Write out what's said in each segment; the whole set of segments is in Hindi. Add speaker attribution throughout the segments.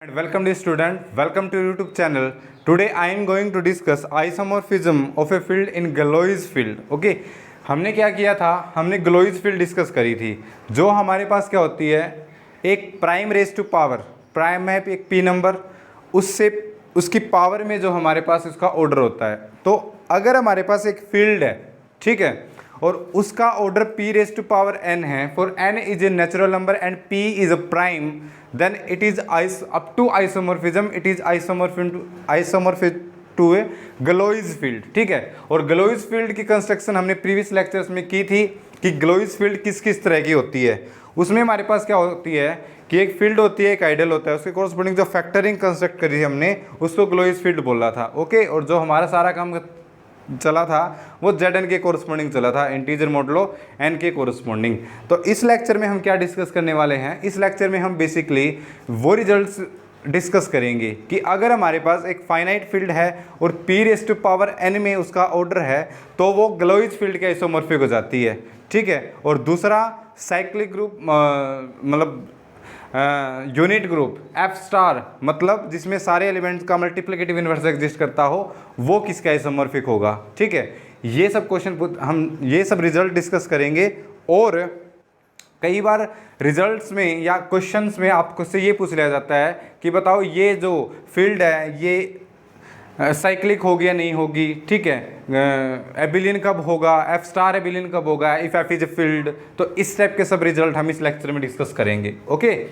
Speaker 1: And welcome dear student, welcome to YouTube channel. Today I am going to discuss isomorphism of a field in Galois field. Okay, हमने क्या किया था, हमने Galois field डिस्कस करी थी। जो हमारे पास क्या होती है, एक prime raise to power, prime है एक पी नंबर, उससे उसकी पावर में जो हमारे पास उसका ऑर्डर होता है। तो अगर हमारे पास एक फील्ड है, ठीक है, और उसका order p raise to power n है, for n is a natural number and p is a prime, then it is up to isomorphism, it is isomorphic to a Galois field. ठीक है, और गलोइज फील्ड की कंस्ट्रक्शन हमने प्रीवियस लेक्चर्स में की थी कि गलोइज फील्ड किस किस तरह की होती है। उसमें हमारे पास क्या होती है कि एक फील्ड होती है, एक आइडियल होता है, उसके कोरस्पोंडिंग जो फैक्टरिंग कंस्ट्रक्ट करी हमने उसको गलोइज फील्ड बोला था। ओके, और जो हमारा सारा काम चला था वो Zn के कोरस्पोंडिंग चला था, इंटीजर मॉडलो n के कोरस्पोंडिंग। तो इस लेक्चर में हम क्या डिस्कस करने वाले हैं, इस लेक्चर में हम बेसिकली वो रिजल्ट्स डिस्कस करेंगे कि अगर हमारे पास एक फाइनाइट फील्ड है और p raise to power n में उसका ऑर्डर है तो वो ग्लोइज फील्ड के आइसोमॉर्फिक हो जाती है। ठीक है, और दूसरा साइक्लिक ग्रुप मतलब यूनिट ग्रुप एफ स्टार, मतलब जिसमें सारे एलिमेंट्स का मल्टीप्लिकेटिव इन्वर्स एग्जिस्ट करता हो, वो किसका आइसोमॉर्फिक होगा। ठीक है, ये सब क्वेश्चन हम ये सब रिजल्ट डिस्कस करेंगे। और कई बार रिजल्ट्स में या क्वेश्चंस में आपको से ये पूछ लिया जाता है कि बताओ ये जो फील्ड है ये साइक्लिक होगी या नहीं होगी। ठीक है, एबिलियन कब होगा, एफ स्टार एबिलियन कब होगा, if F is a field. तो इस टाइप के सब रिजल्ट हम इस लेक्चर में डिस्कस करेंगे। Okay,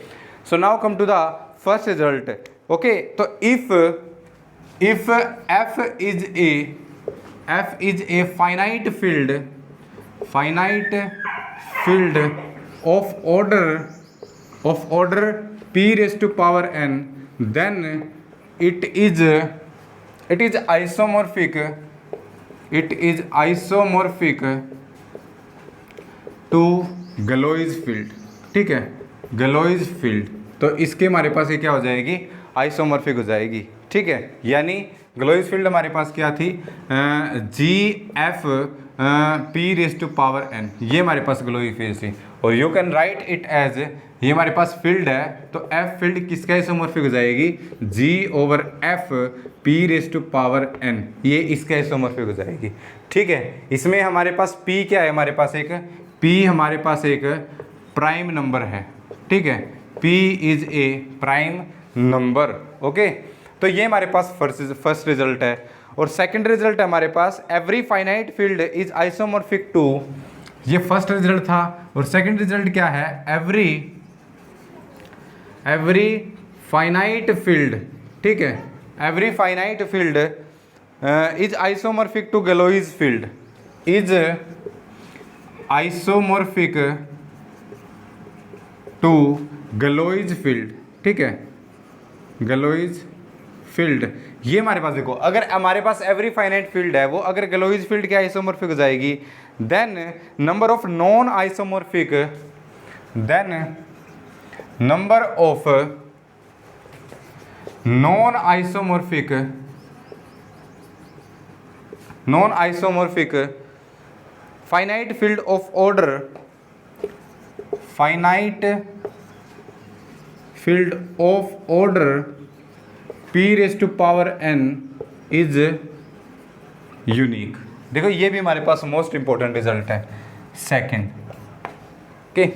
Speaker 1: so now come to the first result. Okay, तो if F is a finite field of order p raise to power n, then it is isomorphic to Galois field। ठीक है, Galois field, तो इसके हमारे पास ये क्या हो जाएगी, आइसोमॉर्फिक हो जाएगी। ठीक है, यानी ग्लोइज फील्ड हमारे पास क्या थी, G F P raise to power N, ये हमारे पास ग्लोइज फील्ड थी। और you can write it as, ये हमारे पास फील्ड है तो एफ फील्ड किसका आइसोमॉर्फिक हो जाएगी, G over F P raise to power N, ये इसका आइसोमॉर्फिक हो जाएगी। ठीक है, इसमें हमारे पास पी क्या है, हमारे पास एक प्राइम नंबर है। ठीक है, P is a prime number. Okay, तो ये हमारे पास फर्स्ट रिजल्ट है। और सेकंड रिजल्ट है हमारे पास every finite field is isomorphic to, ये फर्स्ट रिजल्ट था। और सेकंड रिजल्ट क्या है, एवरी फाइनाइट फील्ड, ठीक है, every finite field is isomorphic to Galois field, is isomorphic to Galois field. ठीक है, गलोइज फील्ड, ये हमारे पास देखो, अगर हमारे पास एवरी फाइनाइट फील्ड है वो अगर गलोइज फील्ड के आइसोमॉर्फिक हो जाएगी, then number of non isomorphic finite field of order p raise to power n is unique. देखो ये भी हमारे पास मोस्ट इंपॉर्टेंट रिजल्ट है सेकंड। ओके,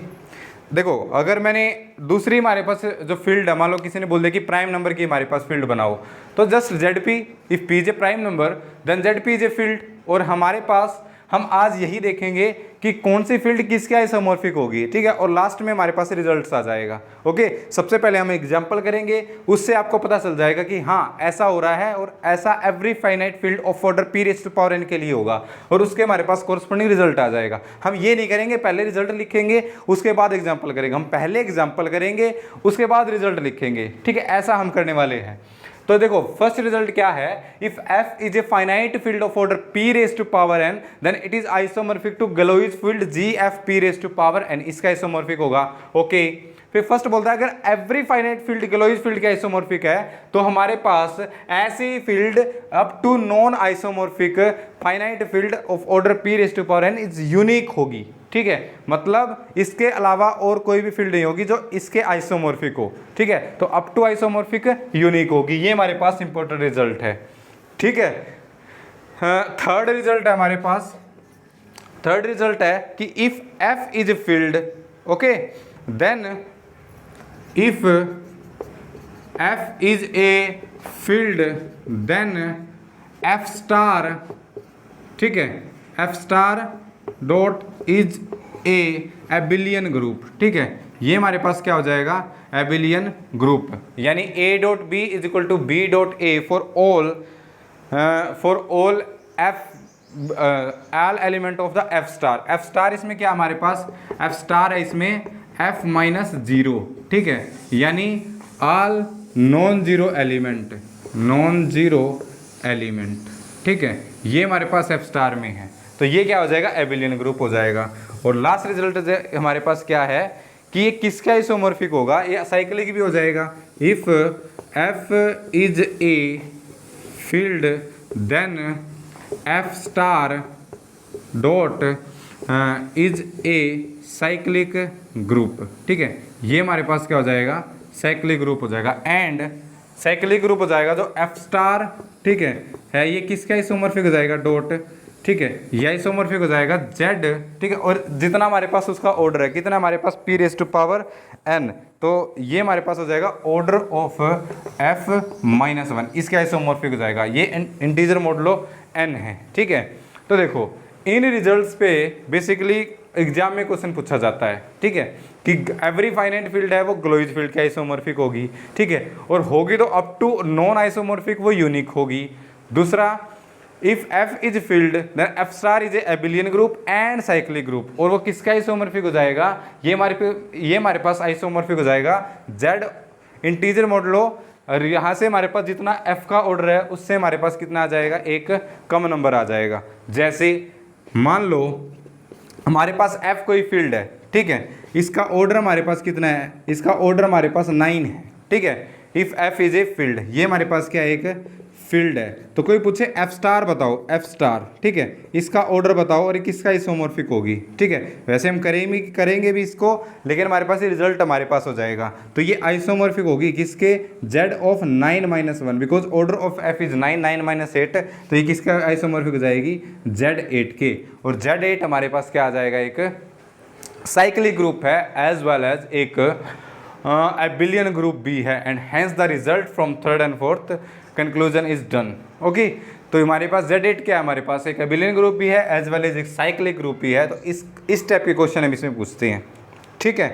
Speaker 1: देखो अगर मैंने दूसरी हमारे पास जो फील्ड है, मान लो किसी ने बोल दिया कि प्राइम नंबर की हमारे पास फील्ड बनाओ, तो just ZP, if P is a prime number then ZP is a field. और हमारे पास हम आज यही देखेंगे कि कौन सी फील्ड किसके आइसोमॉर्फिक होगी। ठीक है, और लास्ट में हमारे पास रिजल्ट्स आ जाएगा। ओके, सबसे पहले हम एग्जांपल करेंगे, उससे आपको पता चल जाएगा कि हाँ ऐसा हो रहा है और ऐसा every finite field of order p raise to power n के लिए होगा, और उसके हमारे पास कोरस्पोंडिंग रिजल्ट आ जाएगा। हम ये नहीं करेंगे पहले रिजल्ट लिखेंगे उसके बाद एग्जाम्पल करेंगे, हम पहले एग्जाम्पल करेंगे उसके बाद रिजल्ट लिखेंगे। ठीक है, ऐसा हम करने वाले हैं। तो देखो फर्स्ट रिजल्ट क्या है, if f is a finite field of order p raise to power n, then it is isomorphic to Galois field G F p raise to power n, इसका आइसोमॉर्फिक होगा। ओके, फिर फर्स्ट बोलता है अगर every finite field Galois field के आइसोमॉर्फिक है तो हमारे पास ऐसी field up to non isomorphic finite field of order p raise to power n is unique होगी। ठीक है, मतलब इसके अलावा और कोई भी फील्ड नहीं होगी जो इसके आइसोमॉर्फिक हो। ठीक है, तो अप टू आइसोमॉर्फिक यूनिक होगी। ये हमारे पास इंपॉर्टेंट रिजल्ट है। ठीक है, थर्ड रिजल्ट है हमारे पास, थर्ड रिजल्ट है कि if f is field, okay, then if f is a field then f star, ठीक है, f star dot is a abelian group. ठीक है, ये हमारे पास क्या हो जाएगा, एबिलियन ग्रुप, यानी a dot B is equal to B dot A for all f L element of the f star. f star इसमें क्या हमारे पास, f स्टार है इसमें f माइनस जीरो। ठीक है, यानी all non zero element, non zero element. ठीक है, ये हमारे पास f स्टार में है, तो ये क्या हो जाएगा, एबिलियन ग्रुप हो जाएगा। और लास्ट रिजल्ट हमारे पास क्या है कि ये किसका आइसोमॉर्फिक होगा, ये साइक्लिक भी हो जाएगा। If f is a field then f star dot is a cyclic group. ठीक है, ये हमारे पास क्या हो जाएगा, साइक्लिक ग्रुप हो जाएगा। एंड साइक्लिक ग्रुप हो जाएगा जो f स्टार, ठीक है ये किसका आइसोमॉर्फिक हो जाएगा, डॉट, ठीक है, ये आइसोमॉर्फिक हो जाएगा z। ठीक है, और जितना हमारे पास उसका ऑर्डर है, कितना हमारे पास p raise to power n, तो ये हमारे पास हो जाएगा order of f minus one, इसके आइसोमॉर्फिक हो जाएगा। ये इंटीजर मॉडुलो n है। ठीक है, तो देखो इन रिजल्ट्स पे बेसिकली एग्जाम में क्वेश्चन पूछा जाता है। ठीक है, कि एवरी फाइनाइट फील्ड है वो गलोइज फील्ड के आइसोमॉर्फिक होगी। ठीक है, और होगी तो अप टू नॉन आइसोमॉर्फिक वो यूनिक होगी। दूसरा, if f is field then f star is a abelian group and cyclic group, और वो किसका आइसोमॉर्फिक हो जाएगा, ये हमारे पास आइसोमॉर्फिक हो जाएगा z इंटीजर मॉडुलो, और यहाँ से हमारे पास जितना f का ऑर्डर है उससे हमारे पास कितना आ जाएगा, एक कम नंबर आ जाएगा। जैसे मान लो हमारे पास f कोई फील्ड है, ठीक है, इसका ऑर्डर हमारे पास कितना है, इसका ऑर्डर हमारे पास 9 है। ठीक है, if f is a field, ये हमारे पास क्या है, एक फील्ड है। तो कोई पूछे f स्टार बताओ, f स्टार, ठीक है, इसका ऑर्डर बताओ और ये किसका आइसोमॉर्फिक होगी। ठीक है, वैसे हम करेंगे भी इसको, लेकिन हमारे पास ये रिजल्ट हमारे पास हो जाएगा। तो ये आइसोमॉर्फिक होगी किसके, z of 9 minus 1, because order of f is 9, 9 minus 8, तो ये किसका आइसोमॉर्फिक हो जाएगी, z8 के। और z8 हमारे पास क्या आ जाएगा, एक साइक्लिक ग्रुप है एज वेल एज एक एबिलियन ग्रुप भी है, and hence the result from third and fourth conclusion is done. Okay, तो हमारे पास Z8 क्या है, हमारे पास एक एबिलियन ग्रुप भी है एज वेल एज एक साइक्लिक ग्रुप भी है। तो इस टाइप के क्वेश्चन हम इसमें पूछते हैं। ठीक है,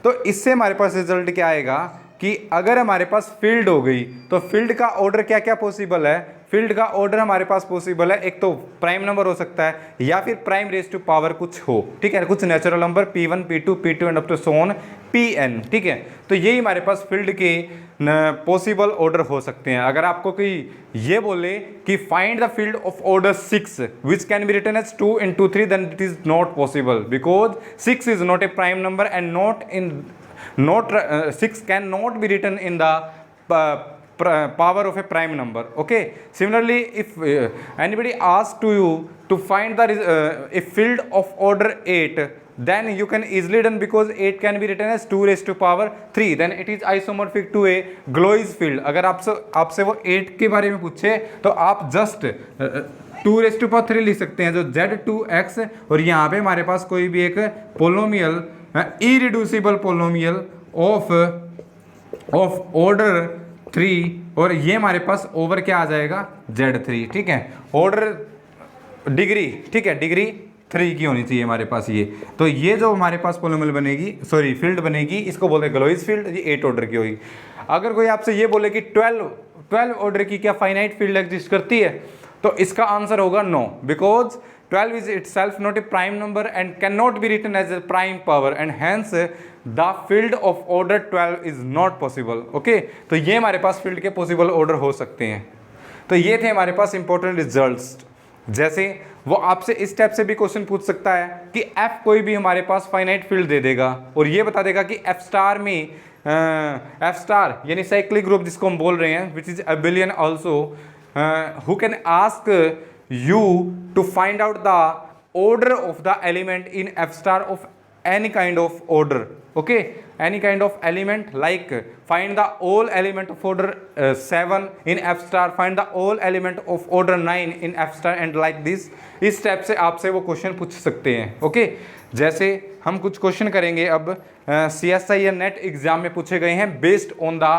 Speaker 1: तो इससे हमारे पास रिजल्ट क्या आएगा कि अगर हमारे पास फील्ड हो गई तो फील्ड का ऑर्डर क्या क्या पॉसिबल है, फील्ड का ऑर्डर हमारे पास पॉसिबल है, एक तो प्राइम नंबर हो सकता है या फिर प्राइम रेज़ टू पावर कुछ हो। ठीक है, कुछ natural number P1 P2 P2 and up to so on Pn। ठीक है, तो यही हमारे पास फील्ड के पॉसिबल ऑर्डर हो सकते हैं। अगर आपको कोई ये बोले कि find the field of order 6 which can be written as 2 into 3, then it is not possible, because 6 is not a prime number and not 6 cannot be written in the power of a prime number. Okay, similarly if anybody asks to you to find the a field of order 8, then you can easily done, because 8 can be written as 2 raised to power 3, then it is isomorphic to a Galois field. अगर आपसे वो 8 के बारे में पूछे तो आप जस्ट 2 raised to power 3 लिख सकते हैं, जो z2x, और यहाँ पे हमारे पास कोई भी एक पोलोमियल, इरिड्यूसिबल पोलोमियल ऑफ ऑर्डर 3, और ये हमारे पास ओवर क्या आ जाएगा, z3। ठीक है, ऑर्डर डिग्री, ठीक है, डिग्री 3 की होनी चाहिए हमारे पास ये। तो ये जो हमारे पास पोलोमियल बनेगी, सॉरी फील्ड बनेगी, इसको बोलते हैं गलोइस फील्ड, ये 8 ऑर्डर की होगी। अगर कोई आपसे ये बोले कि 12 ऑर्डर की क्या फाइनाइट फील्ड एग्जिस्ट करती है, तो इसका आंसर होगा no, because 12 is itself not a prime number and cannot be written as a prime power, and hence the field of order 12 is not possible. Okay, तो ये हमारे पास फील्ड के पॉसिबल ऑर्डर हो सकते हैं। तो ये थे हमारे पास इंपॉर्टेंट रिजल्ट्स। जैसे वो आपसे इस टाइप से भी क्वेश्चन पूछ सकता है कि एफ कोई भी हमारे पास फाइनाइट फील्ड दे देगा और ये बता देगा कि एफ स्टार में एफ स्टार यानी साइक्लिक ग्रुप जिसको हम बोल रहे हैं which is abelian also who can ask you to find out the order of the element in F star of any kind of order, okay, any kind of element, like find the all element of order 7 in F star, find the all element of order 9 in F star and like this. इस टाइप से आपसे वो क्वेश्चन पूछ सकते हैं, ओके जैसे हम कुछ क्वेश्चन करेंगे अब CSI या नेट एग्जाम में पूछे गए हैं based on the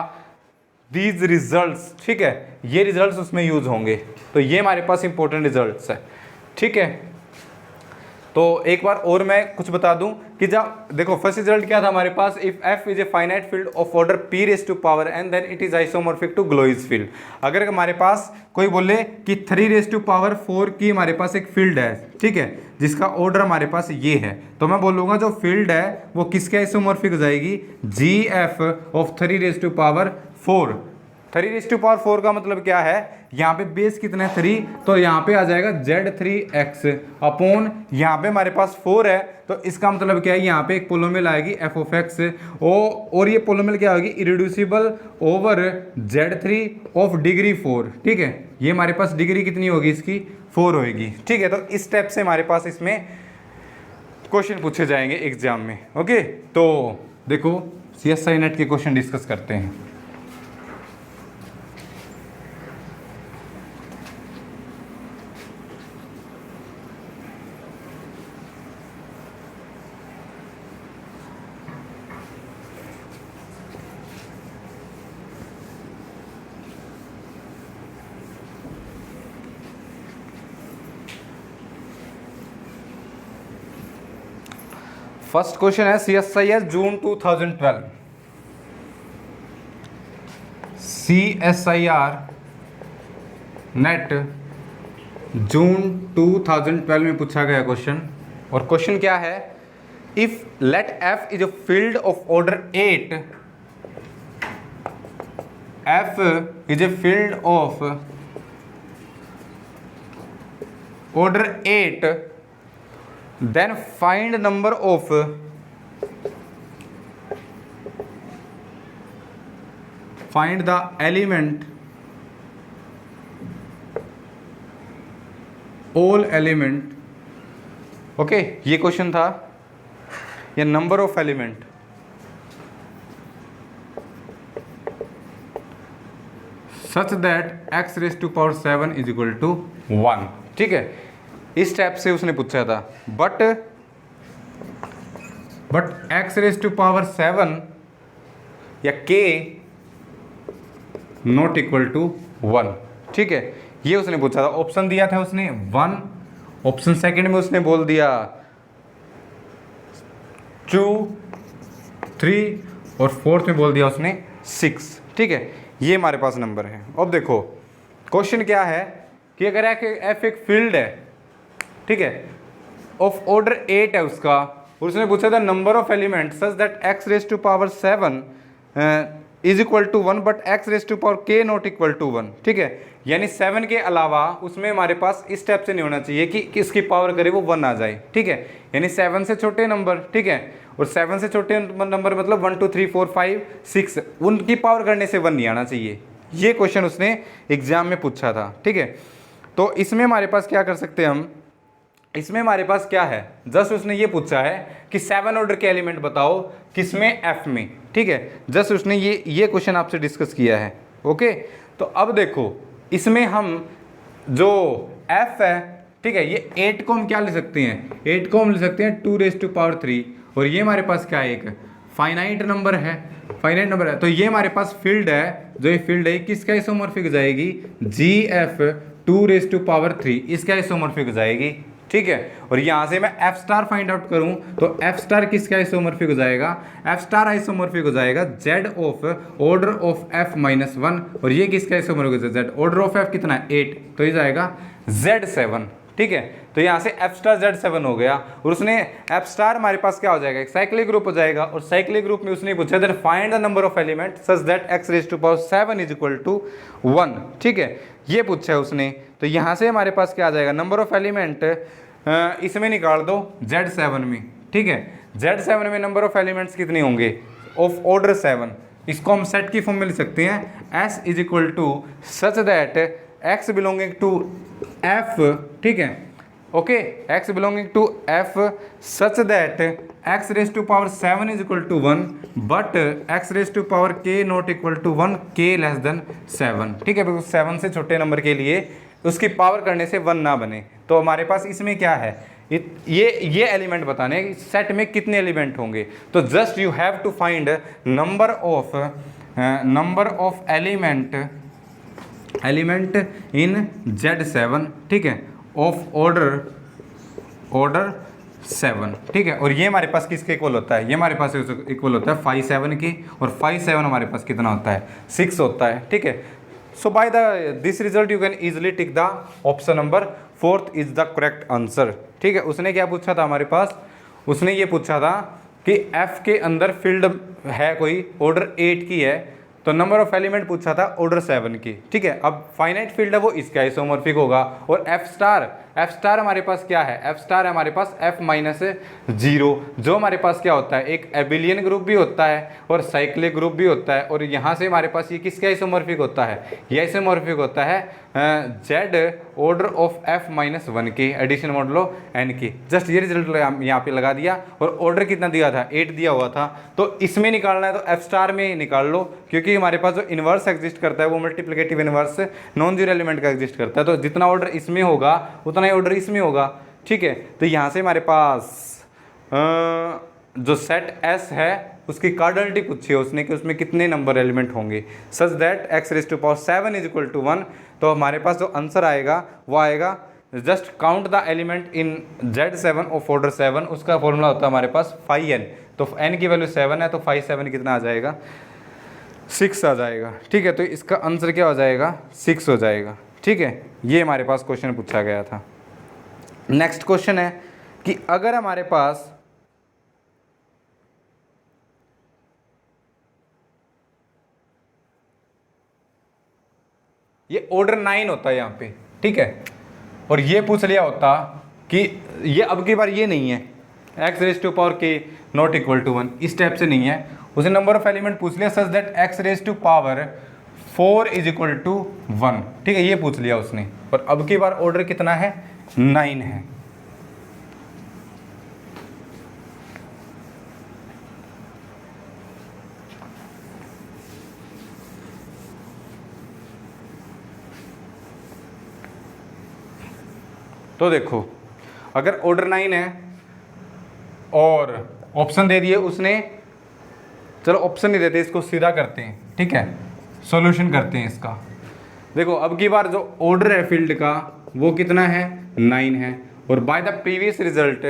Speaker 1: these results, ठीक है, ये रिजल्ट्स उसमें यूज होंगे, तो ये हमारे पास इंपॉर्टेंट रिजल्ट्स है, ठीक है। तो एक बार और मैं कुछ बता दूं कि जब देखो फर्स्ट रिजल्ट क्या था हमारे पास, if F is a finite field of order p raise to power n then it is isomorphic to Galois field. अगर हमारे पास कोई बोले कि 3 रेज टू पावर 4 की हमारे पास एक फील्ड है, ठीक है, जिसका ऑर्डर हमारे पास ये है, तो मैं बोलूँगा जो फील्ड है वो किसके आइसोमॉर्फिक हो जाएगी, G F of 3 raise to power 4। 3 raise to power 4 का मतलब क्या है, यहाँ पे बेस कितना है 3, तो यहाँ पे आ जाएगा Z3x अपॉन यहाँ पे हमारे पास 4 है, तो इसका मतलब क्या है, यहाँ पे एक पोलोमियल आएगी f ऑफ x और ये पोलोमियल क्या होगी, irreducible over Z3 of degree 4, ठीक है, ये हमारे पास डिग्री कितनी होगी इसकी 4 होगी, ठीक है। तो इस स्टेप से हमारे पास इसमें क्वेश्चन पूछे जाएंगे एग्जाम में, ओके। तो देखो CSI नेट के क्वेश्चन डिस्कस करते हैं। फर्स्ट क्वेश्चन है CSIR जून 2012, CSIR नेट जून 2012 में पूछा गया क्वेश्चन, और क्वेश्चन क्या है, if late F is a field of order 8, F is a field of order 8, then find number of find the element all element, okay ये क्वेश्चन था, या number of element, such that x raise to power 7 is equal to 1, ठीक है, इस टाइप से उसने पूछा था, but x raise to power 7 या k नॉट इक्वल टू 1, ठीक है, ये उसने पूछा था। ऑप्शन दिया था उसने 1, ऑप्शन सेकंड में उसने बोल दिया 2, 3 और फोर्थ में बोल दिया उसने 6, ठीक है, ये हमारे पास नंबर है। अब देखो क्वेश्चन क्या है कि अगर f एक फील्ड है, ठीक है, ऑफ ऑर्डर 8 है उसका, और उसने पूछा था number of element such that x raise to power 7 is equal to 1 but x raise to power k not equal to 1, ठीक है, यानी 7 के अलावा उसमें हमारे पास इस स्टेप से नहीं होना चाहिए कि किसकी पावर करे वो 1 आ जाए, ठीक है, यानी 7 से छोटे नंबर, ठीक है, और 7 से छोटे नंबर मतलब 1 2 3 4 5 6 उनकी पावर करने से 1 नहीं आना चाहिए। ये क्वेश्चन उसने एग्जाम में पूछा था, ठीक है। तो इसमें हमारे पास क्या कर सकते हैं हम, इसमें हमारे पास क्या है, जस्ट उसने ये पूछा है कि 7 ऑर्डर के एलिमेंट बताओ किसमें, एफ में, ठीक है, जस्ट उसने ये क्वेश्चन आपसे डिस्कस किया है, ओके। तो अब देखो इसमें हम जो एफ है, ठीक है, ये 8 को हम क्या ले सकते हैं, 8 को हम ले सकते हैं 2 रेज टू पावर 3, और ये हमारे पास क्या है, एक फाइनाइट नंबर है, फाइनाइट नंबर है, तो ये हमारे पास फील्ड है, जो ये फील्ड है किसका आइसोमॉर्फिक हो जाएगी, G F 2 raise to power 3 इसका आइसोमॉर्फिक हो जाएगी, ठीक है। और यहाँ से मैं एफ स्टार फाइंड आउट करूँ तो एफ स्टार किसका आइसोमॉर्फिक हो जाएगा, एफ स्टार आइसोमॉर्फिक हो जाएगा Z of order of F -1, और ये किसका आइसोमॉर्फिक हो जाएगा, जेड ऑर्डर ऑफ एफ कितना है 8, तो ये जाएगा Z7, ठीक है। तो यहाँ से F स्टार Z7 हो गया और उसने F स्टार हमारे पास क्या हो जाएगा, एक साइक्लिक ग्रुप हो जाएगा और साइक्लिक ग्रुप में उसने पूछा then find the number of element such that x raise to power 7 is equal to 1, ठीक है, ये पूछा है उसने। तो यहाँ से हमारे पास क्या आ जाएगा, नंबर ऑफ एलिमेंट इसमें निकाल दो Z7 में, ठीक है। Z7 में नंबर ऑफ एलिमेंट्स कितने होंगे, ऑफ ऑर्डर 7। इसको हम सेट की फॉर्म में लिख सकते हैं S is equal to such that x belonging to F, ठीक है, okay, x belonging to F such that x raise to power 7 is equal to 1 but x raise to power k not equal to 1, k less than 7, ठीक है, बिकॉज 7 से छोटे नंबर के लिए उसकी पावर करने से 1 ना बने। तो हमारे पास इसमें क्या है, ये एलिमेंट बताने सेट में कितने एलिमेंट होंगे। तो just you have to find number of element in Z7, ठीक है, ऑफ ऑर्डर 7, ठीक है। और ये हमारे पास किसके इक्वल होता है, ये हमारे पास इक्वल होता है 5 7 की, और 5 7 हमारे पास कितना होता है, 6 होता है, ठीक है। So by this result you can easily tick the option number 4 is the correct answer, ठीक है। उसने क्या पूछा था हमारे पास, उसने ये पूछा था कि F के अंदर फील्ड है कोई ऑर्डर 8 की है, तो नंबर ऑफ एलिमेंट पूछा था ऑर्डर 7 की, ठीक है। अब फाइनाइट फील्ड है वो इसका आइसोमॉर्फिक होगा। और F स्टार हमारे पास क्या है, F स्टार हमारे पास F माइनस 0, जो हमारे पास क्या होता है, एक एबिलियन ग्रुप भी होता है और साइक्लिक ग्रुप भी होता है। और यहाँ से हमारे पास ये किसके आइसोमॉर्फिक होता है, ये आइसोमॉर्फिक होता है Z order of F minus 1 के एडिशन मॉडुलो n की। जस्ट ये रिजल्ट यहाँ पे लगा दिया। और ऑर्डर कितना दिया था, 8 दिया हुआ था, तो इसमें निकालना है तो F स्टार में निकाल लो, क्योंकि हमारे पास जो इन्वर्स एग्जिस्ट करता है वो multiplicative inverse non zero element का एग्जिस्ट करता है। तो जितना ऑर्डर इसमें होगा उतना ही ऑर्डर इसमें होगा, ठीक है। तो यहाँ से हमारे पास जो सेट S है उसकी कार्डिनलिटी पूछी है उसने कि उसमें कितने नंबर एलिमेंट होंगे such that x raise to power 7 is equal to 1। तो हमारे पास जो आंसर आएगा वो आएगा just count the element in Z7 of order 7, उसका फॉर्मूला होता है हमारे पास 5n। तो n की वैल्यू 7 है तो 5 7 कितना आ जाएगा, 6 आ जाएगा, ठीक है। तो इसका आंसर क्या हो जाएगा, 6 हो जाएगा, ठीक है। ये हमारे पास क्वेश्चन पूछा गया था। नेक्स्ट क्वेश्चन है कि अगर हमारे पास ये ऑर्डर 9 होता है यहाँ पे, ठीक है, और ये पूछ लिया होता कि ये अब की बार ये नहीं है x raise to power k not equal to 1, इस टाइप से नहीं है। उसने नंबर ऑफ एलिमेंट पूछ लिया such that x raise to power 4 is equal to 1, ठीक है, ये पूछ लिया उसने। और अब की बार ऑर्डर कितना है, 9 है। तो देखो अगर ऑर्डर 9 है और ऑप्शन दे दिए उसने, चलो ऑप्शन नहीं देते, इसको सीधा करते हैं, ठीक है, सॉल्यूशन करते हैं इसका। देखो अब की बार जो ऑर्डर है फील्ड का वो कितना है, 9 है। और by the previous result,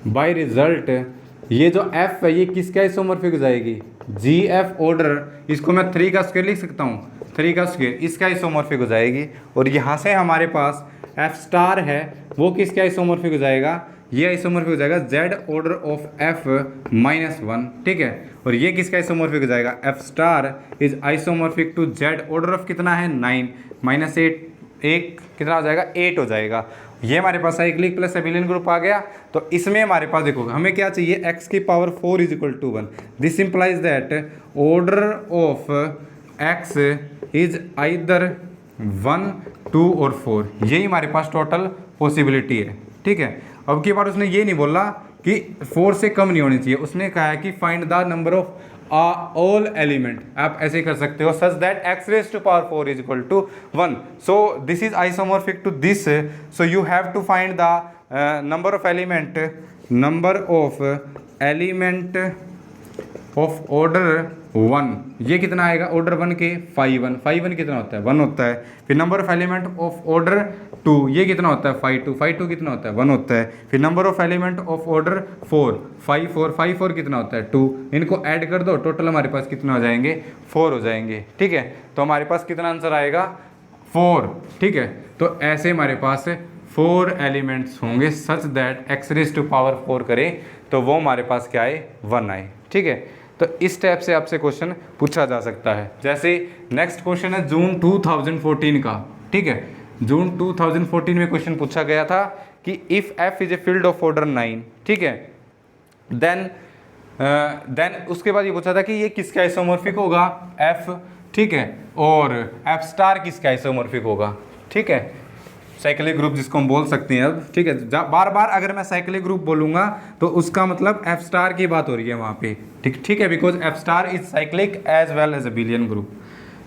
Speaker 1: by result ये जो F है ये किसका आइसोमॉर्फिक हो जाएगी, GF ऑर्डर, इसको मैं 3 का स्क्वायर लिख सकता हूँ, 3 का स्क्वायर इसका आइसोमॉर्फिक हो जाएगी। और यहाँ से हमारे पास F स्टार है वो किसका आइसोमॉर्फिक हो जाएगा, ये आइसोमॉर्फिक हो जाएगा Z order of F minus 1, ठीक है। और ये किसका आइसोमॉर्फिक हो जाएगा, F star is isomorphic to Z order of कितना है 9 माइनस 8, एक कितना हो जाएगा, 8 हो जाएगा। ये हमारे पास साइक्लिक प्लस एबिलियन ग्रुप आ गया। तो इसमें हमारे पास देखो हमें क्या चाहिए, x की power 4 is equal to 1, this implies that order of x is either 1 2 और 4, यही हमारे पास टोटल पॉसिबिलिटी है, ठीक है। अब की बार उसने ये नहीं बोला कि 4 से कम नहीं होनी चाहिए, उसने कहा है कि find the number of all element. आप ऐसे कर सकते हो such that x raise to power 4 is equal to 1, so this is isomorphic to this, so you have to find the number of element of order 1, ये कितना आएगा, ऑर्डर 1 के 5 1 कितना होता है, 1 होता है। फिर number of element of order 2, ये कितना होता है, 5 2 कितना होता है, 1 होता है। फिर number of element of order 4 5 4 कितना होता है, 2, इनको ऐड कर दो, टोटल हमारे पास कितना हो जाएंगे, 4 हो जाएंगे, ठीक है। तो हमारे पास कितना आंसर आएगा, 4, ठीक है। तो ऐसे हमारे पास 4 एलिमेंट्स होंगे such that x raise to power 4 करें तो वो हमारे पास क्या आए 1 आए। ठीक है, तो इस टाइप से आपसे क्वेश्चन पूछा जा सकता है। जैसे नेक्स्ट क्वेश्चन है जून 2014 का। ठीक है, जून 2014 में क्वेश्चन पूछा गया था कि if f is a field of order 9, ठीक है, देन उसके बाद ये पूछा था कि ये किसका आइसोमॉर्फिक होगा f, ठीक है, और f स्टार किसका आइसोमॉर्फिक होगा। ठीक है, साइक्लिक ग्रुप जिसको हम बोल सकते हैं अब। ठीक है, बार बार अगर मैं साइक्लिक ग्रुप बोलूंगा तो उसका मतलब f स्टार की बात हो रही है वहाँ पे। ठीक है, because f star is cyclic as well as abelian group.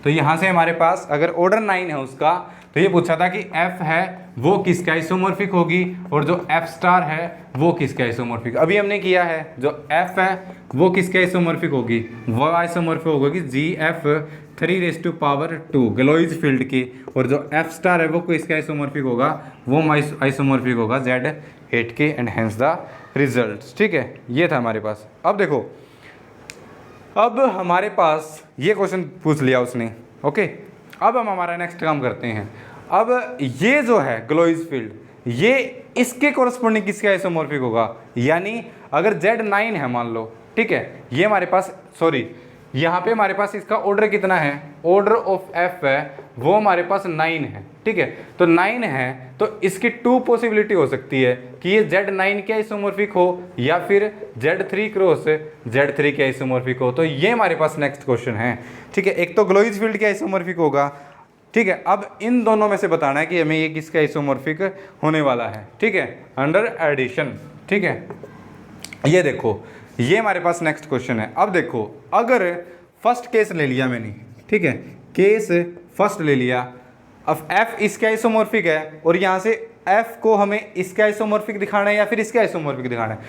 Speaker 1: तो यहाँ से हमारे पास अगर ऑर्डर 9 है उसका, तो ये पूछा था कि f है वो किसका आइसोमॉर्फिक होगी और जो f स्टार है वो किसका आइसोमॉर्फिक। अभी हमने किया है जो f है वो किसके आइसोमॉर्फिक होगी, वो आइसोमॉर्फिक होगी GF3⁻², गलोइज फील्ड की, और जो f स्टार है वो किसका आइसोमॉर्फिक होगा, वो आइसोमॉर्फिक होगा Z8 के, एंड हेंस द रिजल्ट्स। ठीक है, ये था हमारे पास। अब देखो, अब हमारे पास ये क्वेश्चन पूछ लिया उसने। ओके, अब हम हमारा नेक्स्ट काम करते हैं। अब ये जो है ग्लोइज फील्ड, ये इसके कोरस्पोंडिंग किसके आइसोमॉर्फिक होगा, यानी अगर Z9 है मान लो, ठीक है, ये हमारे पास यहाँ पे हमारे पास इसका ऑर्डर कितना है, ऑर्डर ऑफ f है वो हमारे पास 9 है। ठीक है, तो 9 है तो इसकी 2 पॉसिबिलिटी हो सकती है कि ये Z9 के आइसोमॉर्फिक हो या फिर Z3 क्रॉस Z3 के आइसोमॉर्फिक हो। तो ये हमारे पास नेक्स्ट क्वेश्चन है। ठीक है, एक तो ग्लोइज फील्ड के आइसोमॉर्फिक होगा। ठीक है, अब इन दोनों में से बताना है कि हमें ये किसका आइसोमॉर्फिक होने वाला है। ठीक है, अंडर एडिशन। ठीक है, ये देखो, ये हमारे पास नेक्स्ट क्वेश्चन है। अब देखो, अगर फर्स्ट केस ले लिया मैंने, ठीक है, केस फर्स्ट ले लिया, अब f इसका आइसोमॉर्फिक है और यहाँ से f को हमें इसका आइसोमॉर्फिक दिखाना है या फिर इसका आइसोमॉर्फिक दिखाना है।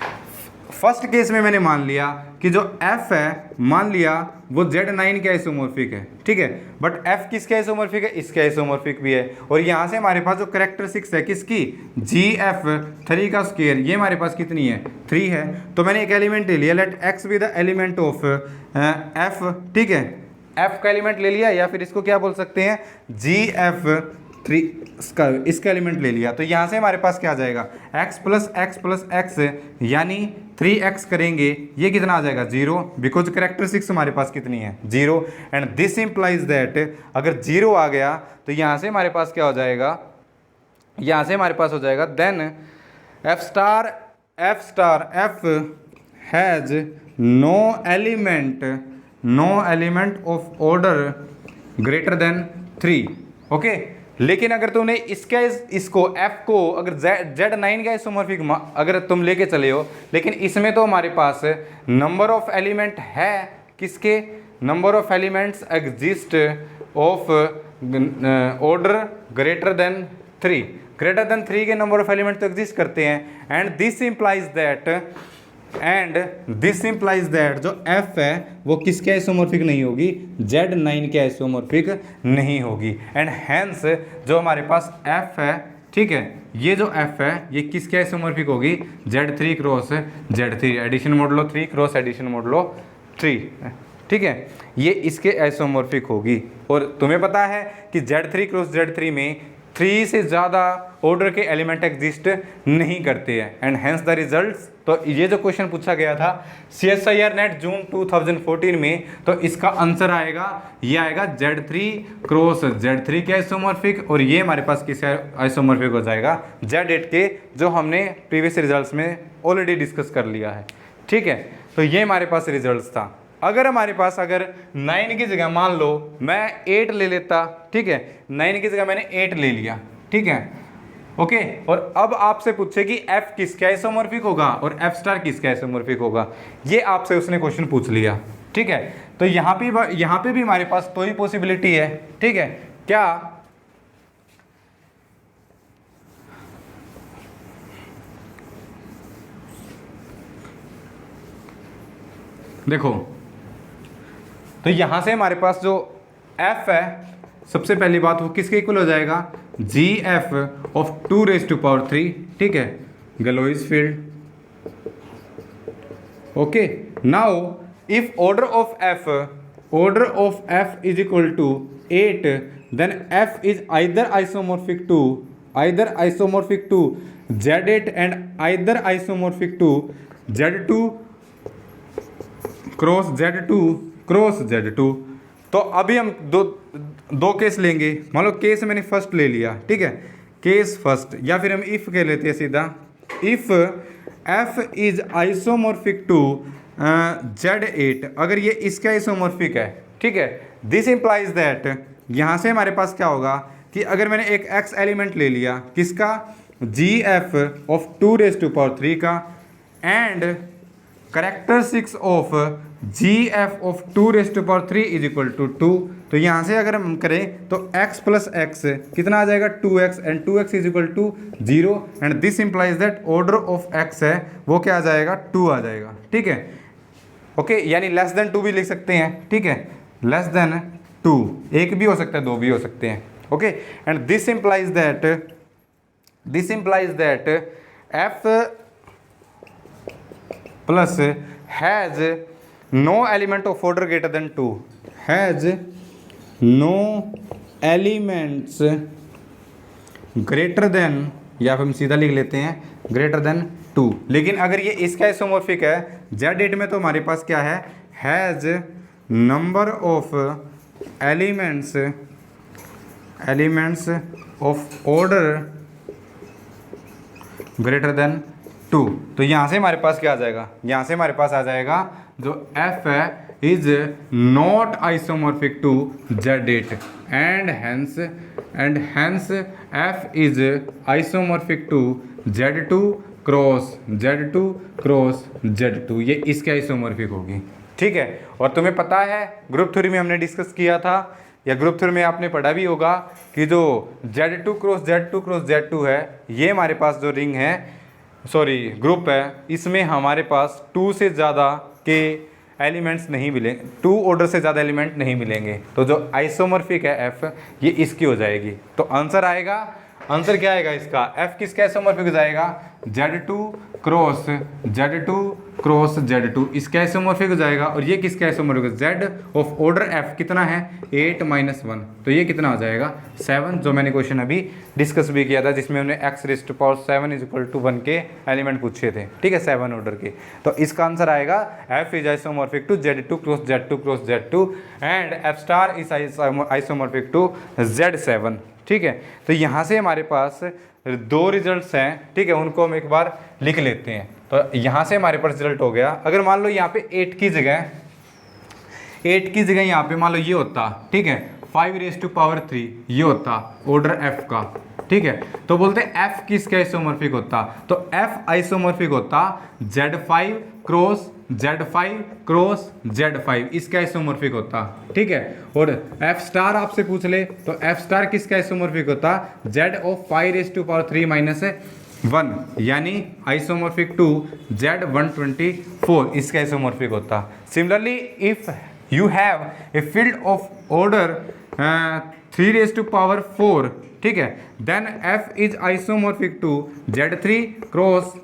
Speaker 1: फर्स्ट केस में मैंने मान लिया कि जो f है, मान लिया वो Z9 के आइसोमॉर्फिक है। ठीक है, बट f किसके आइसोमॉर्फिक है, इसके आइसोमॉर्फिक भी है। और यहाँ से हमारे पास जो कैरेक्टरिस्टिक्स है किसकी, GF3 का स्क्वायर, ये हमारे पास कितनी है, 3 है। तो मैंने एक एलिमेंट ले लिया, let x be the element of f। ठीक है, f का एलिमेंट ले लिया, या फिर इसको क्या बोल सकते हैं, GF3 इसका एलिमेंट ले लिया। तो यहाँ से हमारे पास क्या आ जाएगा, x प्लस x यानी 3x करेंगे, ये कितना आ जाएगा 0, बिकॉज कैरेक्टरिस्टिक्स हमारे पास कितनी है 0, एंड दिस इंप्लाइज दैट अगर 0 आ गया तो यहाँ से हमारे पास क्या हो जाएगा, यहाँ से हमारे पास हो जाएगा then f has no element of order greater than 3। Okay, लेकिन अगर तुमने इसको f को अगर Z9 का आइसोमॉर्फिक अगर तुम लेके चले हो, लेकिन इसमें तो हमारे पास नंबर ऑफ एलिमेंट है, किसके, number of elements exist of order greater than 3, greater than 3 के नंबर ऑफ एलिमेंट तो एग्जिस्ट करते हैं। एंड दिस इंप्लाइज दैट जो f है वो किसके आइसोमॉर्फिक नहीं होगी, Z9 के आइसोमॉर्फिक नहीं होगी। एंड हेंस जो हमारे पास f है, ठीक है, ये जो f है ये किसके आइसोमॉर्फिक होगी, Z3 cross Z3, addition modulo 3 cross addition modulo 3। ठीक है, ये इसके आइसोमॉर्फिक होगी। और तुम्हें पता है कि Z3 क्रॉस Z3 में 3 से ज़्यादा ऑर्डर के एलिमेंट एग्जिस्ट नहीं करते हैं, एंड हेंस द रिजल्ट्स। तो ये जो क्वेश्चन पूछा गया था CSIR नेट जून 2014 में, तो इसका आंसर आएगा, ये आएगा Z3 क्रॉस Z3 के आइसोमॉर्फिक, और ये हमारे पास किसके आइसोमॉर्फिक हो जाएगा, Z8 के, जो हमने प्रीवियस रिजल्ट्स में ऑलरेडी डिस्कस कर लिया है। ठीक है, तो ये हमारे पास रिजल्ट्स था। अगर हमारे पास अगर 9 की जगह मान लो मैं 8 ले लेता, ठीक है, 9 की जगह मैंने 8 ले लिया, ठीक है, ओके, और अब आपसे पूछे कि f किसका आइसोमॉर्फिक होगा और f स्टार किसका आइसोमॉर्फिक होगा, ये आपसे उसने क्वेश्चन पूछ लिया। ठीक है, तो यहाँ पे भी हमारे पास तो ही पॉसिबिलिटी है। ठीक है, क्या, देखो, तो यहाँ से हमारे पास जो f है, सबसे पहली बात वो किसके इक्वल हो जाएगा, GF ऑफ 2⁻3। ठीक है, Galois field. Okay, now if order of f order of f is equal to 8, then f is either isomorphic to z8 and either isomorphic to z2 cross z2 तो अभी हम दो केस लेंगे। मान लो केस मैंने फर्स्ट ले लिया, ठीक है, केस फर्स्ट, या फिर हम इफ के लेते हैं सीधा। If f is isomorphic to z8, अगर ये इसका आइसोमॉर्फिक है, ठीक है, दिस इंप्लाइज दैट, यहाँ से हमारे पास क्या होगा कि अगर मैंने एक x एलिमेंट ले लिया किसका, gf ऑफ 2⁻³ का, and characteristics of gf of 2⁻³ is equal to 2, तो यहाँ से अगर हम करें तो x प्लस एक्स कितना आ जाएगा 2x, and 2x is equal to 0, and this implies that order of x है वो क्या आ जाएगा 2 आ जाएगा, ठीक है, ओके, यानी लेस देन 2 भी लिख सकते हैं, ठीक है, लेस देन 2, एक भी हो सकता है, दो भी हो सकते हैं, okay, and this implies that f plus has no element of order greater than 2, has no elements greater than, या फिर हम सीधा लिख लेते हैं ग्रेटर देन 2, लेकिन अगर ये इसका आइसोमॉर्फिक है z8 में तो हमारे पास क्या है, has number of elements of order greater than 2, तो यहाँ से हमारे पास क्या आ जाएगा, यहाँ से हमारे पास आ जाएगा जो f है is not isomorphic to z8 and hence f is isomorphic to z2 cross z2, ये इसके आइसोमॉर्फिक होगी, ठीक है। और तुम्हें पता है ग्रुप थ्योरी में हमने डिस्कस किया था, या ग्रुप थ्योरी में आपने पढ़ा भी होगा कि जो z2 क्रॉस z2 है, ये हमारे पास जो रिंग है, सॉरी ग्रुप है, इसमें हमारे पास 2 से ज़्यादा के एलिमेंट्स नहीं मिलेंगे, 2 ऑर्डर से ज़्यादा एलिमेंट नहीं मिलेंगे, तो जो आइसोमॉर्फिक है f ये इसकी हो जाएगी। तो आंसर आएगा, आंसर क्या आएगा इसका, f किसका आइसोमॉर्फिक हो जाएगा, z2 क्रॉस z2 इसका आइसोमॉर्फिक हो जाएगा, और ये किसका isomorphic, z of order f कितना है 8 - 1, तो ये कितना हो जाएगा 7, जो मैंने क्वेश्चन अभी डिस्कस भी किया था जिसमें हमने x⁻7 इज इक्वल टू 1 के एलिमेंट पूछे थे, ठीक है, 7 ऑर्डर के। तो इसका आंसर आएगा f is isomorphic to z2 cross z2 and f star is isomorphic to z7, ठीक है। तो यहाँ से हमारे पास 2 रिजल्ट्स हैं, ठीक है, उनको हम एक बार लिख लेते हैं। तो यहाँ से हमारे पास रिजल्ट हो गया, अगर मान लो यहाँ पे 8 की जगह यहाँ पे मान लो ये होता, ठीक है, 5⁻³ ये होता ऑर्डर f का, ठीक है, तो बोलते हैं f किसका आइसोमॉर्फिक होता, तो f आइसोमॉर्फिक होता z5 क्रॉस z5 इसका आइसोमॉर्फिक होता, ठीक है। और f स्टार आपसे पूछ ले तो f स्टार किसका आइसोमॉर्फिक होता, z ऑफ 5⁻³ - 1, यानी आइसोमॉर्फिक टू z124 इसका आइसोमॉर्फिक होता। Similarly if you have a field of order 3⁴, ठीक है, then f is isomorphic to z3 cross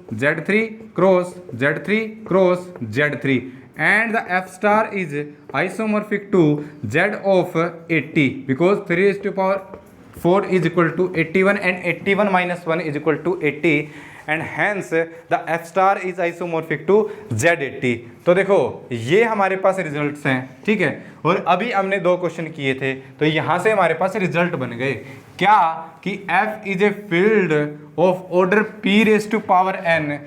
Speaker 1: z3 and the f star is isomorphic to z of 80 because 3⁴ is equal to 81 and 81 - 1 is equal to 80 and hence the f star is isomorphic to z80। तो देखो ये हमारे पास रिजल्ट्स हैं, ठीक है, और अभी हमने 2 क्वेश्चन किए थे, तो यहाँ से हमारे पास रिजल्ट बन गए क्या कि f is a field of order p⁻n,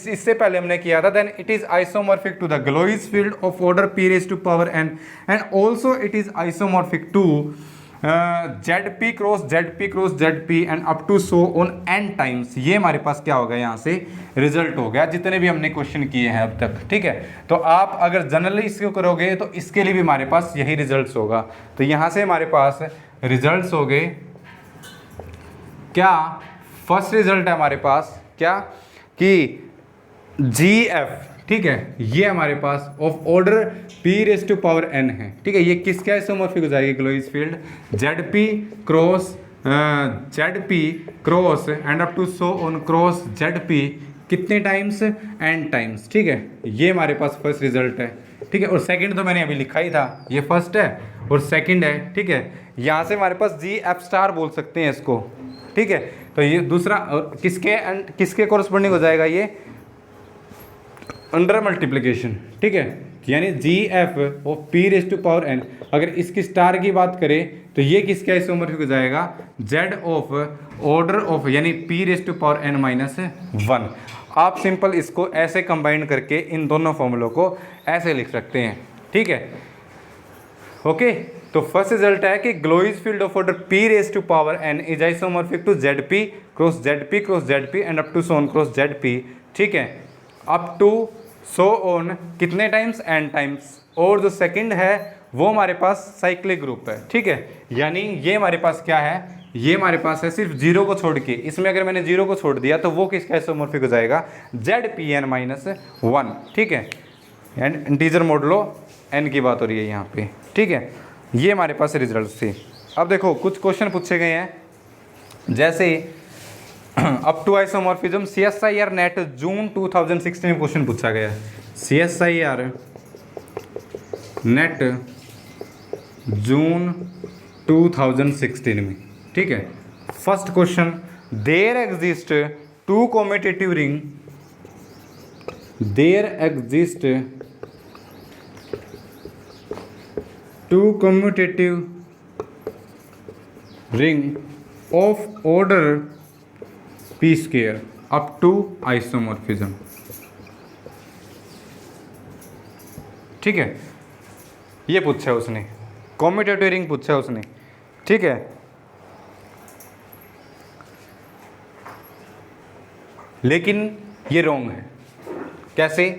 Speaker 1: इससे पहले हमने किया था, then it is isomorphic to the Galois field of order p⁻n and also it is isomorphic to zp cross zp and up to so on n times. ये हमारे पास क्या हो गया, यहाँ से रिजल्ट हो गया जितने भी हमने क्वेश्चन किए हैं अब तक, ठीक है। तो आप अगर जनरली इसको करोगे तो इसके लिए भी हमारे पास यही रिजल्ट्स होगा। तो यहाँ से हमारे पास रिजल्ट्स हो गए क्या, फर्स्ट रिजल्ट है हमारे पास क्या कि GF, ठीक है, ये हमारे पास ऑफ ऑर्डर p⁻n है, ठीक है, ये किसका आइसोमॉर्फिक हो जाएगी, Galois field zp cross and up to so on cross zp कितने टाइम्स, n टाइम्स, ठीक है, ये हमारे पास फर्स्ट रिजल्ट है। ठीक है, और सेकंड तो मैंने अभी लिखा ही था, ये फर्स्ट है और सेकंड है, ठीक है। यहाँ से हमारे पास जी एफ स्टार बोल सकते हैं इसको, ठीक है। तो ये दूसरा किसके एंड किसके कोरस्पॉन्डिंग हो जाएगा, ये अंडर मल्टीप्लिकेशन, ठीक है। यानी G F of P raise to power N, अगर इसकी स्टार की बात करें तो ये किसके आइसोमॉर्फिक हो जाएगा, जेड ऑफ ऑर्डर ऑफ यानी P raise to power N minus 1। आप सिंपल इसको ऐसे कंबाइन करके इन दोनों फॉर्मूलों को ऐसे लिख सकते हैं, ठीक है। ओके, तो फर्स्ट रिजल्ट है कि Galois field of order p raise to power n is isomorphic to zp cross zp and up to so on cross zp, ठीक है, अप टू सो ऑन कितने टाइम्स, n टाइम्स। और जो सेकंड है वो हमारे पास साइक्लिक ग्रुप है, ठीक है। यानी ये हमारे पास क्या है, ये हमारे पास है सिर्फ जीरो को छोड़ के, इसमें अगर मैंने जीरो को छोड़ दिया तो वो किसका आइसोमॉर्फिक हो जाएगा, ZPN माइनस 1, ठीक है। एंड इंटीजर मॉडुलो n की बात हो रही है यहाँ पे, ठीक है। ये हमारे पास रिजल्ट थे। अब देखो कुछ क्वेश्चन पूछे गए हैं, जैसे up to isomorphism CSIR NET June 2016 में क्वेश्चन पूछा गया है। CSIR नेट जून 2016 में, ठीक है। First question, there exist two commutative ring, there exist two commutative ring of order p square up to isomorphism, ठीक है। ये पूछा है उसने, कम्यूटेटिव रिंग पूछा है उसने, ठीक है। लेकिन ये रॉन्ग है। कैसे,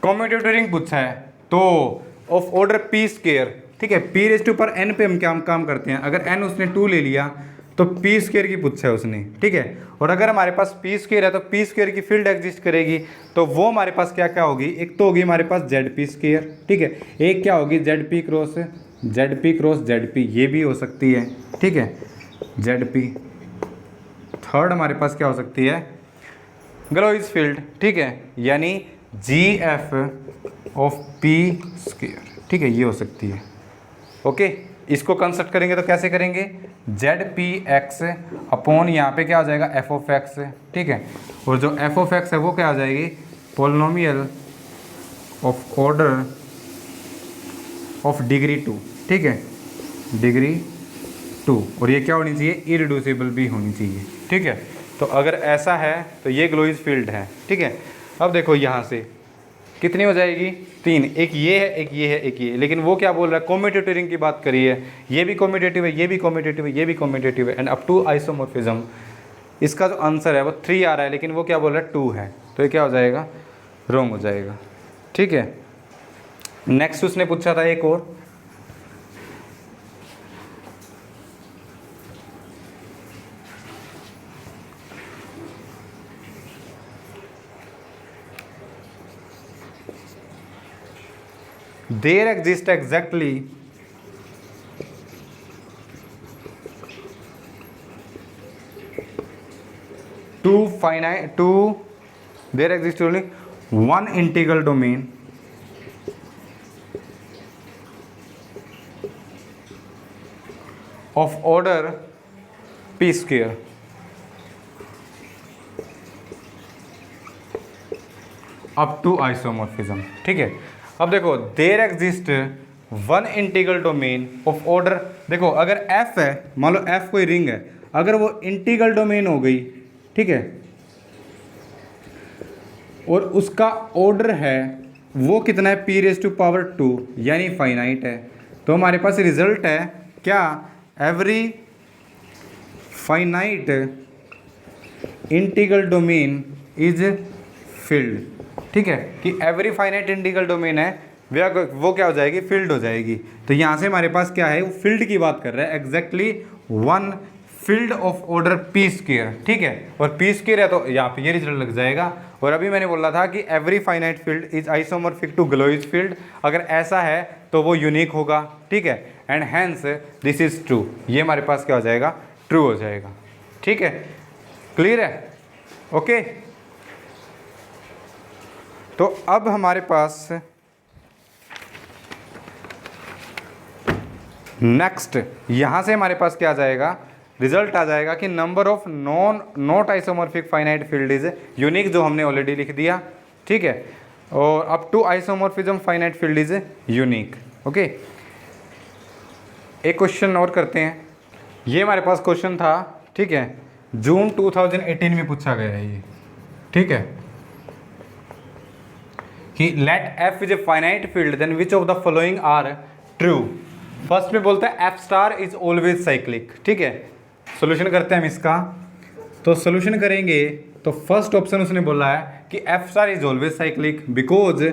Speaker 1: कम्यूटेटिव रिंग पूछा है तो ऑफ ऑर्डर p स्क्वायर, ठीक है, p रेज टू पर n पे हम क्या काम करते हैं, अगर n उसने 2 ले लिया तो p स्क्वायर की पूछा है उसने, ठीक है। और अगर हमारे पास p स्क्वायर है तो p स्क्वायर की फील्ड एग्जिस्ट करेगी, तो वो हमारे पास क्या क्या होगी, एक तो होगी हमारे पास ZP स्क्वायर, ठीक है, एक क्या होगी ZP क्रॉस ZP, ये भी हो सकती है, ठीक है, ZP। थर्ड हमारे पास क्या हो सकती है, ग्लोइज फील्ड, ठीक है, यानी GF ऑफ P स्क्वायर, ठीक है, ये हो सकती है। ओके, इसको कंसर्ट करेंगे तो कैसे करेंगे, ZPX अपॉन यहाँ पे क्या हो जाएगा f ऑफ x, ठीक है। और जो f ऑफ x है वो क्या आ जाएगी, polynomial of order of degree 2, ठीक है, डिग्री 2। और ये क्या होनी चाहिए, इरिड्यूसिबल भी होनी चाहिए, ठीक है। तो अगर ऐसा है तो ये ग्लोइज फील्ड है, ठीक है। अब देखो यहाँ से कितनी हो जाएगी, 3, एक ये है, एक ये है, एक ये, लेकिन वो क्या बोल रहा है, कम्यूटेटिव रिंग की बात करी है, ये भी कम्यूटेटिव है, ये भी कम्यूटेटिव है, ये भी कम्यूटेटिव है, एंड अप टू आइसोमॉर्फिज्म। इसका जो आंसर है वो 3 आ रहा है, लेकिन वो क्या बोल रहा है 2 है, तो ये क्या हो जाएगा, रॉन्ग हो जाएगा, ठीक है। नेक्स्ट उसने पूछा था एक और, there exist exactly there exists only one integral domain of order p square up to isomorphism, ठीक है। अब देखो there exist one integral domain of order, देखो अगर f है, मान लो f कोई रिंग है, अगर वो इंटीग्रल डोमेन हो गई, ठीक है, और उसका ऑर्डर है वो कितना है, p रेज टू पावर 2, यानी फाइनाइट है, तो हमारे पास रिजल्ट है क्या, every finite integral domain is filled, ठीक है, कि एवरी फाइनाइट इंटीग्रल डोमेन है वो क्या हो जाएगी, फील्ड हो जाएगी। तो यहाँ से हमारे पास क्या है, वो फील्ड की बात कर रहा है, exactly one field of order p square, ठीक है, और p स्क्वायर है तो यहाँ पे ये रिजल्ट लग जाएगा। और अभी मैंने बोला था कि every finite field is isomorphic to Galois field, अगर ऐसा है तो वो यूनिक होगा, ठीक है, and hence this is true, ये हमारे पास क्या हो जाएगा, ट्रू हो जाएगा, ठीक है, क्लियर है, ओके। तो अब हमारे पास नेक्स्ट यहाँ से हमारे पास क्या आ जाएगा, रिजल्ट आ जाएगा कि number of not isomorphic finite field is unique, जो हमने ऑलरेडी लिख दिया, ठीक है। और up to isomorphism finite field is unique. Okay, एक क्वेश्चन और करते हैं। ये हमारे पास क्वेश्चन था, ठीक है, जून 2018 में पूछा गया है ये, ठीक है, कि let F is a finite field then which of the following are true. First में बोलता है F star is always cyclic, ठीक है। सोल्यूशन करते हैं हम इसका, तो सोल्यूशन करेंगे तो फर्स्ट ऑप्शन उसने बोला है कि F star is always cyclic because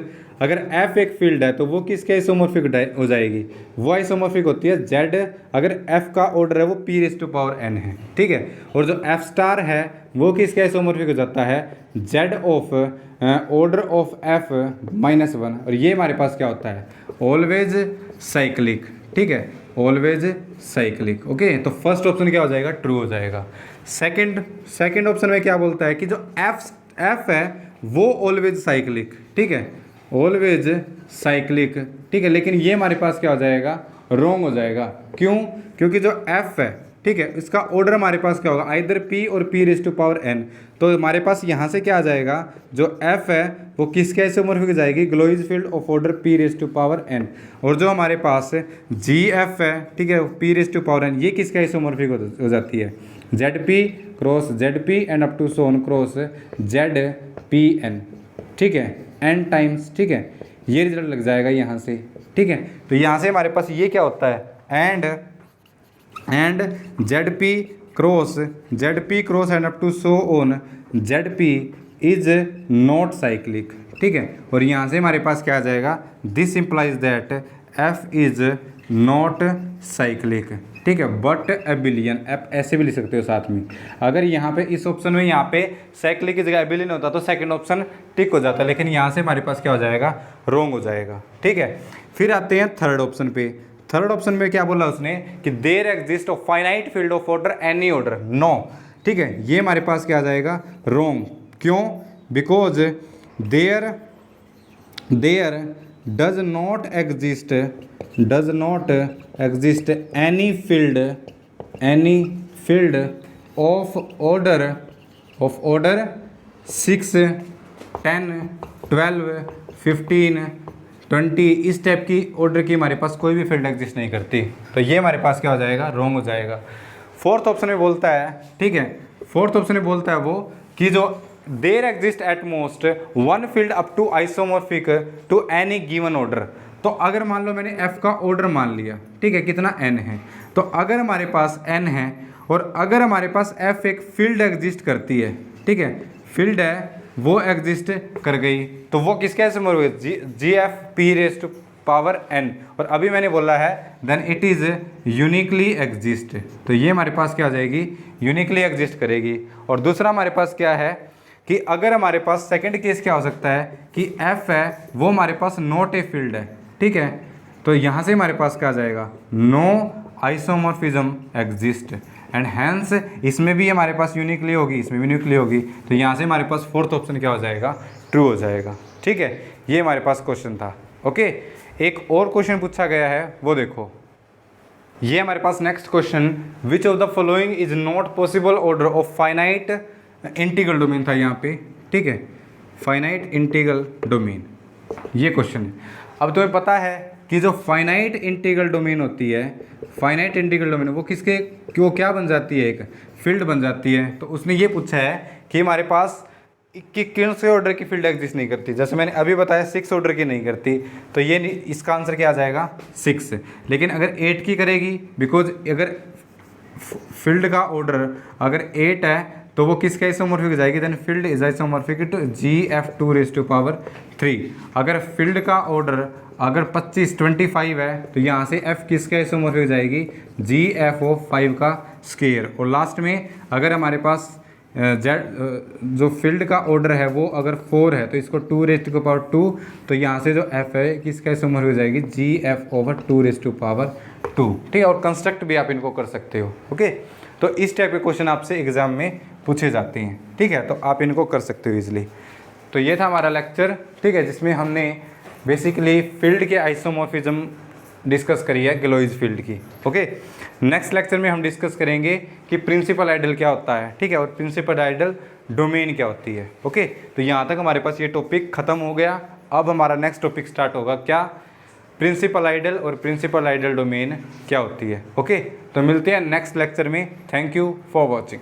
Speaker 1: अगर एफ एक फील्ड है तो वो किसके आइसोमॉर्फिक हो जाएगी, वो आइसोमॉर्फिक होती है जेड, अगर एफ का ऑर्डर है वो P raise to power N है, ठीक है। और जो एफ स्टार है वो किसके आइसोमॉर्फिक हो जाता है, Z of order of F -1, और ये हमारे पास क्या होता है, ऑलवेज साइक्लिक, ठीक है, ऑलवेज साइक्लिक। ओके, तो फर्स्ट ऑप्शन क्या हो जाएगा, ट्रू हो जाएगा। सेकंड ऑप्शन में क्या बोलता है कि जो एफ है वो ऑलवेज साइक्लिक, ठीक है, ऑलवेज साइक्लिक, ठीक है, लेकिन ये हमारे पास क्या हो जाएगा, रॉन्ग हो जाएगा। क्यों, क्योंकि जो एफ है, ठीक है, इसका ऑर्डर हमारे पास क्या होगा, आइदर पी और P raise to power N. तो हमारे पास यहाँ से क्या आ जाएगा, जो एफ है वो किसके आइसोमॉर्फिक जाएगी, Galois field of order P raise to power N. और जो हमारे पास जी एफ है, ठीक है, P raise to power N, ये किसके आइसोमॉर्फिक हो जाती है, Z P cross Z P and up to so on cross Z P N, ठीक है, एन टाइम्स, ठीक है। ये रिजल्ट लग जाएगा यहाँ से, ठीक है। तो यहाँ से हमारे पास ये क्या होता है, and Z P cross and up to so on Z P is not cyclic, ठीक है। और यहाँ से हमारे पास क्या आ जाएगा, this implies that F is not cyclic, ठीक है, बट एबिलियन। एफ ऐसे भी लिख सकते हो साथ में, अगर यहाँ पे इस ऑप्शन में यहाँ पे साइक्लिक की जगह एबिलियन होता तो सेकंड ऑप्शन टिक हो जाता, लेकिन यहाँ से हमारे पास क्या हो जाएगा, रॉन्ग हो जाएगा, ठीक है। फिर आते हैं थर्ड ऑप्शन पे। थर्ड ऑप्शन में क्या बोला उसने कि there exist of finite field of order any order, no, ठीक है, ये हमारे पास क्या आ जाएगा, रॉन्ग। क्यों, because there does not exist any field of order 6, 10, 12, 15, 20, इस टाइप की ऑर्डर की हमारे पास कोई भी फील्ड एग्जिस्ट नहीं करती। तो ये हमारे पास क्या हो जाएगा, रॉन्ग हो जाएगा। फोर्थ ऑप्शन में बोलता है, ठीक है, फोर्थ ऑप्शन में बोलता है वो कि जो there exist at most one field up to isomorphic to any given order. तो अगर मान लो मैंने f का ऑर्डर मान लिया, ठीक है, कितना n है, तो अगर हमारे पास n है और अगर हमारे पास f एक फील्ड एग्जिस्ट करती है, ठीक है, फील्ड है वो एग्जिस्ट कर गई, तो वो किसके isomorphic, G F P raise to power n, और अभी मैंने बोला है then it is uniquely exist. तो ये हमारे पास क्या आ जाएगी, यूनिकली एग्जिस्ट करेगी। और दूसरा हमारे पास क्या है कि अगर हमारे पास सेकंड केस क्या हो सकता है कि f है वो हमारे पास नॉट ए फील्ड है, ठीक है, तो यहाँ से हमारे पास क्या आ जाएगा, no isomorphism exist, and hence इसमें भी हमारे पास यूनिकली होगी, इसमें भी यूनिकली होगी। तो यहाँ से हमारे पास फोर्थ ऑप्शन क्या हो जाएगा, ट्रू हो जाएगा, ठीक है। ये हमारे पास क्वेश्चन था। ओके, एक और क्वेश्चन पूछा गया है, वो देखो, ये हमारे पास next question, which of the following is not possible order of finite integral domain था यहाँ पे, ठीक है, फाइनाइट इंटीग्रल डोमेन, ये क्वेश्चन है। अब तुम्हें पता है कि जो फाइनाइट इंटीग्रल डोमेन होती है, फाइनाइट इंटीग्रल डोमेन वो किसके क्यों क्या बन जाती है, एक फील्ड बन जाती है। तो उसने ये पूछा है कि हमारे पास कि कौन से ऑर्डर की फील्ड एग्जिस्ट नहीं करती, जैसे मैंने अभी बताया 6 ऑर्डर की नहीं करती, तो ये इसका आंसर क्या आ जाएगा, 6। लेकिन अगर 8 की करेगी, बिकॉज अगर फील्ड का ऑर्डर अगर 8 है तो वो किसके आइसोमॉर्फिक हो जाएगी, then field is isomorphic to GF2 raise to power 3। अगर फील्ड का ऑर्डर अगर 25 है तो यहाँ से f किसके आइसोमॉर्फिक हो जाएगी, GF5 का स्क्वायर। और लास्ट में अगर हमारे पास जो फील्ड का ऑर्डर है वो अगर 4 है तो इसको 2 रेज़ टू पावर 2, तो यहाँ से जो f है किसके आइसोमॉर्फिक हो जाएगी, GF/2 रेज़ टू पावर 2, ठीक है। और कंस्ट्रक्ट भी आप इनको कर सकते हो। ओके, तो इस टाइप के क्वेश्चन आपसे एग्जाम में पूछे जाते हैं, ठीक है, तो आप इनको कर सकते हो इजीली। तो ये था हमारा लेक्चर, ठीक है, जिसमें हमने बेसिकली फील्ड के आइसोमॉर्फिज्म डिस्कस करी है गलोइज फील्ड की। ओके, नेक्स्ट लेक्चर में हम डिस्कस करेंगे कि प्रिंसिपल आइडल क्या होता है, ठीक है, और प्रिंसिपल आइडल डोमेन क्या होती है। ओके, तो यहाँ तक हमारे पास ये टॉपिक ख़त्म हो गया। अब हमारा नेक्स्ट टॉपिक स्टार्ट होगा, क्या, प्रिंसिपल आइडल और प्रिंसिपल आइडल डोमेन क्या होती है। ओके, तो मिलते हैं नेक्स्ट लेक्चर में। Thank you for watching.